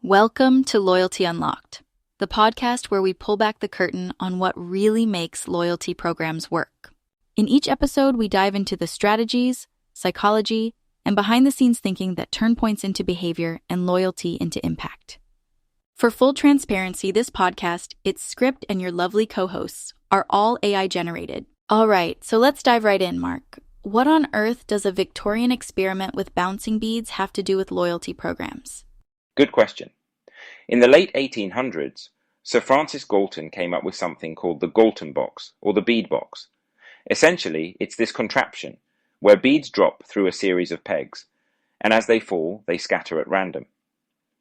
Welcome to Loyalty Unlocked, the podcast where we pull back the curtain on what really makes loyalty programs work. In each episode, we dive into the strategies, psychology, and behind-the-scenes thinking that turn points into behavior and loyalty into impact. For full transparency, this podcast, its script, and your lovely co-hosts are all AI-generated. All right, so let's dive right in, Mark. What on earth does a Victorian experiment with bouncing beads have to do with loyalty programs? Good question. In the late 1800s, Sir Francis Galton came up with something called the Galton box, or the bead box. Essentially, it's this contraption where beads drop through a series of pegs, and as they fall, they scatter at random.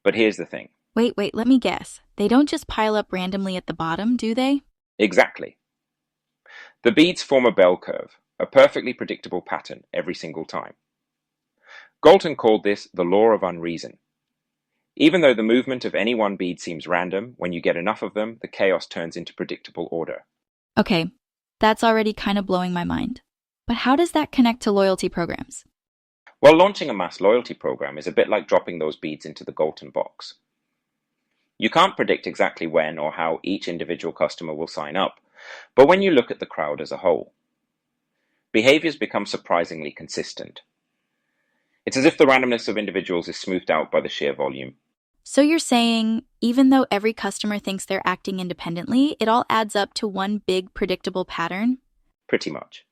But here's the thing. Wait, let me guess. They don't just pile up randomly at the bottom, do they? Exactly. The beads form a bell curve, a perfectly predictable pattern every single time. Galton called this the law of unreason. Even though the movement of any one bead seems random, when you get enough of them, the chaos turns into predictable order. Okay, that's already kind of blowing my mind. But how does that connect to loyalty programs? Well, launching a mass loyalty program is a bit like dropping those beads into the Galton box. You can't predict exactly when or how each individual customer will sign up, but when you look at the crowd as a whole, behaviors become surprisingly consistent. It's as if the randomness of individuals is smoothed out by the sheer volume. So you're saying, even though every customer thinks they're acting independently, it all adds up to one big predictable pattern? Pretty much.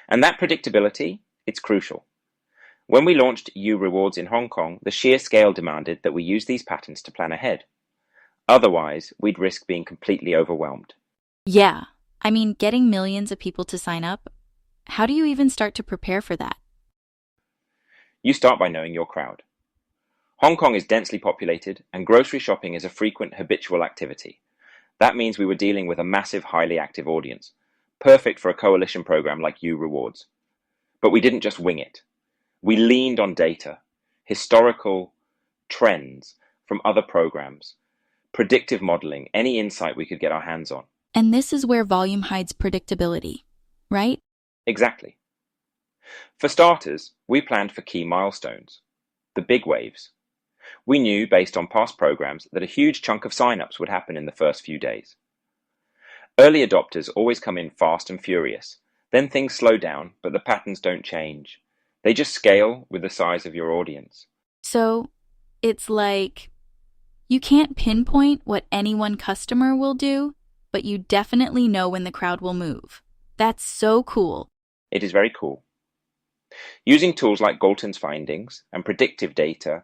And that predictability, it's crucial. When we launched U Rewards in Hong Kong, the sheer scale demanded that we use these patterns to plan ahead. Otherwise, we'd risk being completely overwhelmed. Yeah, I mean, getting millions of people to sign up, how do you even start to prepare for that? You start by knowing your crowd. Hong Kong is densely populated, and grocery shopping is a frequent, habitual activity. That means we were dealing with a massive, highly active audience, perfect for a coalition program like U Rewards. But we didn't just wing it. We leaned on data, historical trends from other programs, predictive modeling, any insight we could get our hands on. And this is where volume hides predictability, right? Exactly. For starters, we planned for key milestones, the big waves. We knew, based on past programs, that a huge chunk of sign-ups would happen in the first few days. Early adopters always come in fast and furious. Then things slow down, but the patterns don't change. They just scale with the size of your audience. So it's like you can't pinpoint what any one customer will do, but you definitely know when the crowd will move. That's so cool. It is very cool. Using tools like Galton's findings and predictive data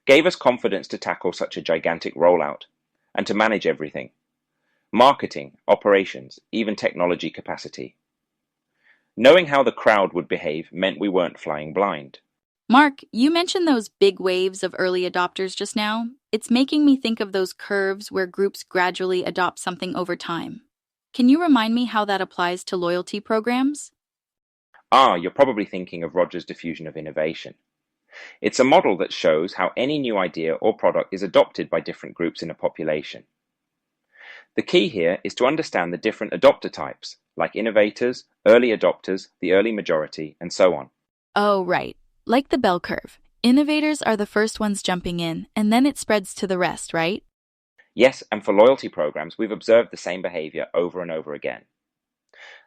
gave us confidence to tackle such a gigantic rollout and to manage everything. Marketing, operations, even technology capacity. Knowing how the crowd would behave meant we weren't flying blind. Mark, you mentioned those big waves of early adopters just now. It's making me think of those curves where groups gradually adopt something over time. Can you remind me how that applies to loyalty programs? You're probably thinking of Rogers' diffusion of innovation. It's a model that shows how any new idea or product is adopted by different groups in a population. The key here is to understand the different adopter types, like innovators, early adopters, the early majority, and so on. Oh, right. Like the bell curve. Innovators are the first ones jumping in, and then it spreads to the rest, right? Yes, and for loyalty programs, we've observed the same behavior over and over again.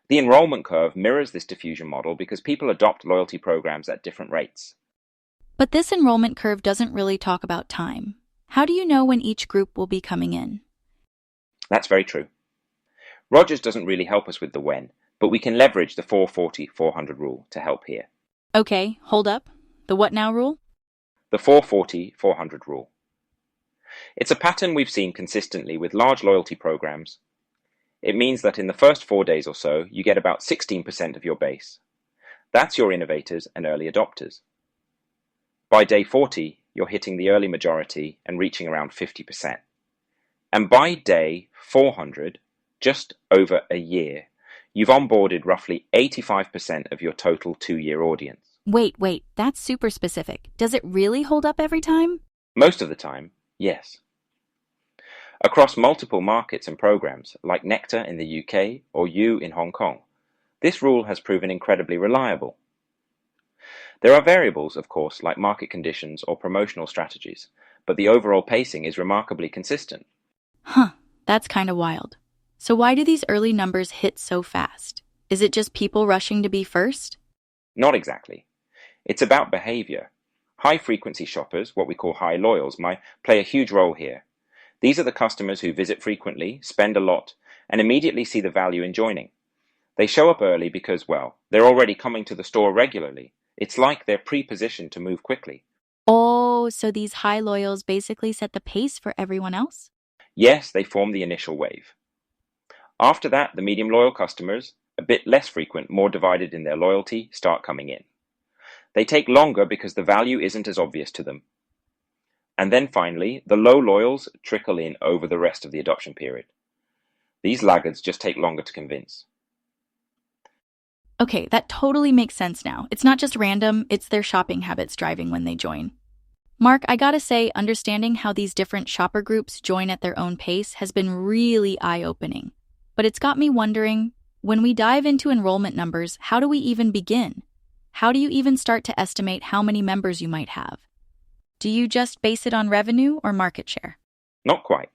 The enrollment curve mirrors this diffusion model because people adopt loyalty programs at different rates. But this enrollment curve doesn't really talk about time. How do you know when each group will be coming in? That's very true. Rogers doesn't really help us with the when, but we can leverage the 440-400 rule to help here. Okay, hold up. The what now rule? The 440-400 rule. It's a pattern we've seen consistently with large loyalty programs. It means that in the first 4 days or so, you get about 16% of your base. That's your innovators and early adopters. By day 40, you're hitting the early majority and reaching around 50%. And by day 400, just over a year, you've onboarded roughly 85% of your total 2-year audience. Wait, that's super specific. Does it really hold up every time? Most of the time, yes. Across multiple markets and programs, like Nectar in the UK or U in Hong Kong, this rule has proven incredibly reliable. There are variables, of course, like market conditions or promotional strategies, but the overall pacing is remarkably consistent. Huh, that's kind of wild. So why do these early numbers hit so fast? Is it just people rushing to be first? Not exactly. It's about behavior. High-frequency shoppers, what we call high loyals, might play a huge role here. These are the customers who visit frequently, spend a lot, and immediately see the value in joining. They show up early because, well, they're already coming to the store regularly. It's like they're pre-positioned to move quickly. Oh, so these high loyals basically set the pace for everyone else? Yes, they form the initial wave. After that, the medium loyal customers, a bit less frequent, more divided in their loyalty, start coming in. They take longer because the value isn't as obvious to them. And then finally, the low loyals trickle in over the rest of the adoption period. These laggards just take longer to convince. Okay, that totally makes sense now. It's not just random, it's their shopping habits driving when they join. Mark, I gotta say, understanding how these different shopper groups join at their own pace has been really eye-opening. But it's got me wondering, when we dive into enrollment numbers, how do we even begin? How do you even start to estimate how many members you might have? Do you just base it on revenue or market share? Not quite.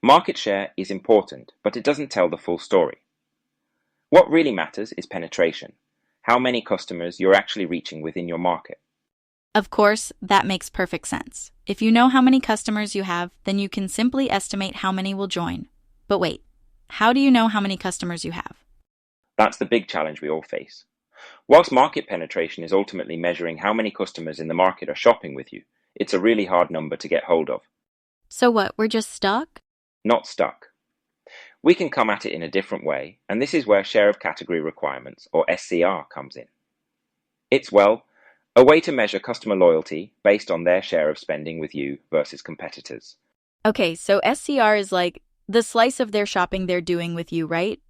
Market share is important, but it doesn't tell the full story. What really matters is penetration, how many customers you're actually reaching within your market. Of course, that makes perfect sense. If you know how many customers you have, then you can simply estimate how many will join. But wait, how do you know how many customers you have? That's the big challenge we all face. Whilst market penetration is ultimately measuring how many customers in the market are shopping with you, it's a really hard number to get hold of. So what, we're just stuck? Not stuck. We can come at it in a different way, and this is where share of category requirements, or SCR, comes in. It's, well, a way to measure customer loyalty based on their share of spending with you versus competitors. Okay, so SCR is like the slice of their shopping they're doing with you, right?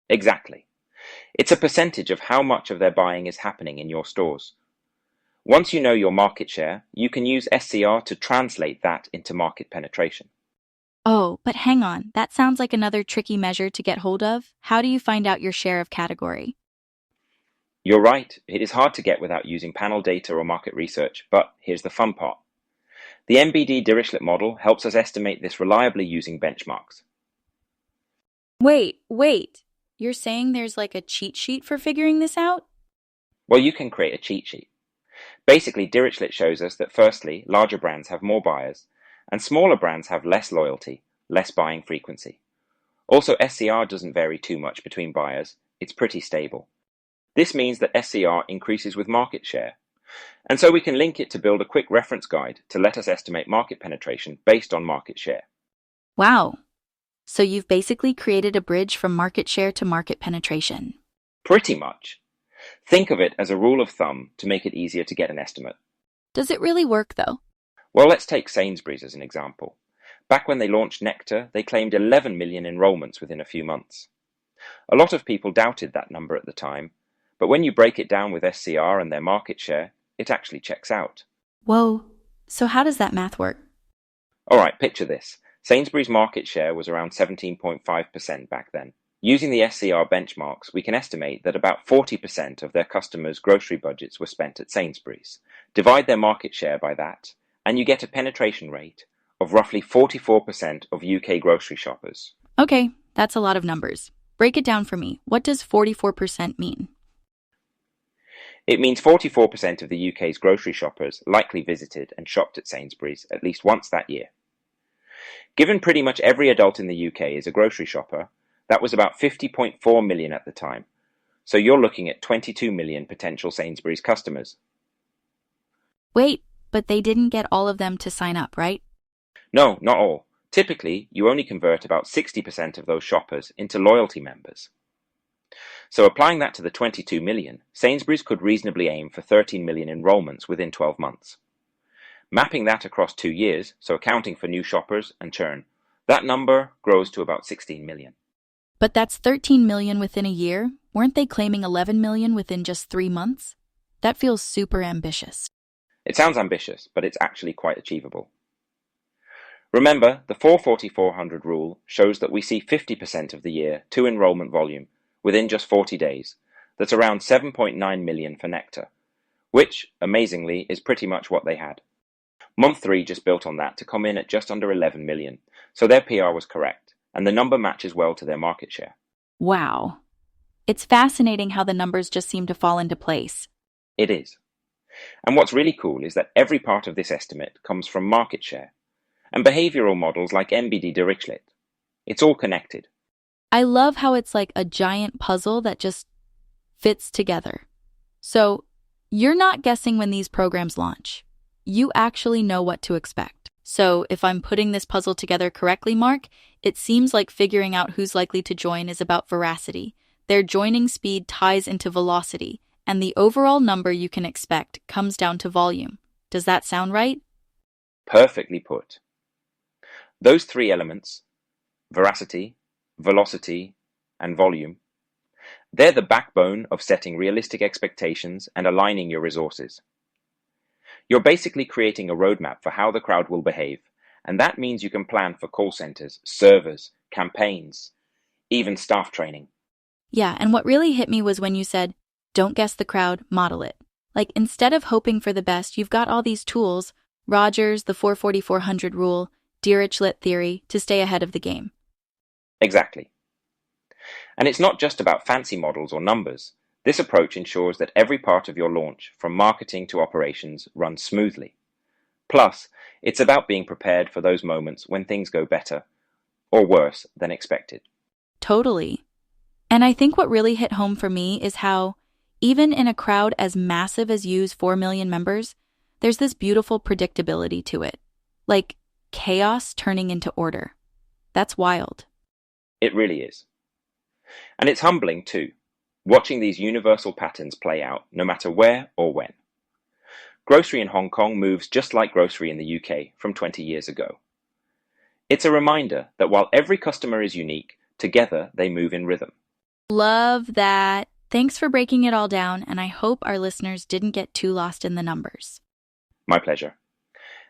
Exactly. It's a percentage of how much of their buying is happening in your stores. Once you know your market share, you can use SCR to translate that into market penetration. Oh, but hang on, that sounds like another tricky measure to get hold of. How do you find out your share of category? You're right, it is hard to get without using panel data or market research, but here's the fun part. The NBD-Dirichlet model helps us estimate this reliably using benchmarks. Wait. You're saying there's like a cheat sheet for figuring this out? Well, you can create a cheat sheet. Basically, Dirichlet shows us that firstly, larger brands have more buyers, and smaller brands have less loyalty, less buying frequency. Also, SCR doesn't vary too much between buyers, it's pretty stable. This means that SCR increases with market share, and so we can link it to build a quick reference guide to let us estimate market penetration based on market share. Wow. So you've basically created a bridge from market share to market penetration. Pretty much. Think of it as a rule of thumb to make it easier to get an estimate. Does it really work, though? Well, let's take Sainsbury's as an example. Back when they launched Nectar, they claimed 11 million enrolments within a few months. A lot of people doubted that number at the time, but when you break it down with SCR and their market share, it actually checks out. Whoa. So how does that math work? Alright, picture this. Sainsbury's market share was around 17.5% back then. Using the SCR benchmarks, we can estimate that about 40% of their customers' grocery budgets were spent at Sainsbury's. Divide their market share by that, and you get a penetration rate of roughly 44% of UK grocery shoppers. Okay, that's a lot of numbers. Break it down for me. What does 44% mean? It means 44% of the UK's grocery shoppers likely visited and shopped at Sainsbury's at least once that year. Given pretty much every adult in the UK is a grocery shopper, that was about 50.4 million at the time. So you're looking at 22 million potential Sainsbury's customers. Wait, but they didn't get all of them to sign up, right? No, not all. Typically, you only convert about 60% of those shoppers into loyalty members. So applying that to the 22 million, Sainsbury's could reasonably aim for 13 million enrolments within 12 months. Mapping that across 2 years, so accounting for new shoppers and churn, that number grows to about 16 million. But that's 13 million within a year. Weren't they claiming 11 million within just 3 months? That feels super ambitious. It sounds ambitious, but it's actually quite achievable. Remember, the 440-400 rule shows that we see 50% of the year to enrolment volume within just 40 days. That's around 7.9 million for Nectar, which, amazingly, is pretty much what they had. Month 3 just built on that to come in at just under 11 million, so their PR was correct, and the number matches well to their market share. Wow. It's fascinating how the numbers just seem to fall into place. It is. And what's really cool is that every part of this estimate comes from market share, and behavioral models like NBD-Dirichlet. It's all connected. I love how it's like a giant puzzle that just fits together. So, you're not guessing when these programs launch. You actually know what to expect. So, if I'm putting this puzzle together correctly, Mark, it seems like figuring out who's likely to join is about veracity. Their joining speed ties into velocity, and the overall number you can expect comes down to volume. Does that sound right? Perfectly put. Those 3 elements, veracity, velocity, and volume, they're the backbone of setting realistic expectations and aligning your resources. You're basically creating a roadmap for how the crowd will behave, and that means you can plan for call centers, servers, campaigns, even staff training. Yeah, and what really hit me was when you said, don't guess the crowd, model it. Like, instead of hoping for the best, you've got all these tools, Rogers, the 440-400 rule, Dirichlet theory, to stay ahead of the game. Exactly. And it's not just about fancy models or numbers. This approach ensures that every part of your launch, from marketing to operations, runs smoothly. Plus, it's about being prepared for those moments when things go better or worse than expected. Totally. And I think what really hit home for me is how, even in a crowd as massive as U's 4 million members, there's this beautiful predictability to it. Like chaos turning into order. That's wild. It really is. And it's humbling too, watching these universal patterns play out no matter where or when. Grocery in Hong Kong moves just like grocery in the UK from 20 years ago. It's a reminder that while every customer is unique, together they move in rhythm. Love that. Thanks for breaking it all down, and I hope our listeners didn't get too lost in the numbers. My pleasure.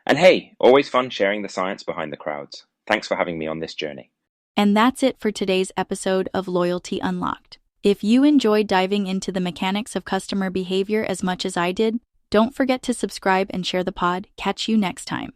And hey, always fun sharing the science behind the crowds. Thanks for having me on this journey. And that's it for today's episode of Loyalty Unlocked. If you enjoyed diving into the mechanics of customer behavior as much as I did, don't forget to subscribe and share the pod. Catch you next time.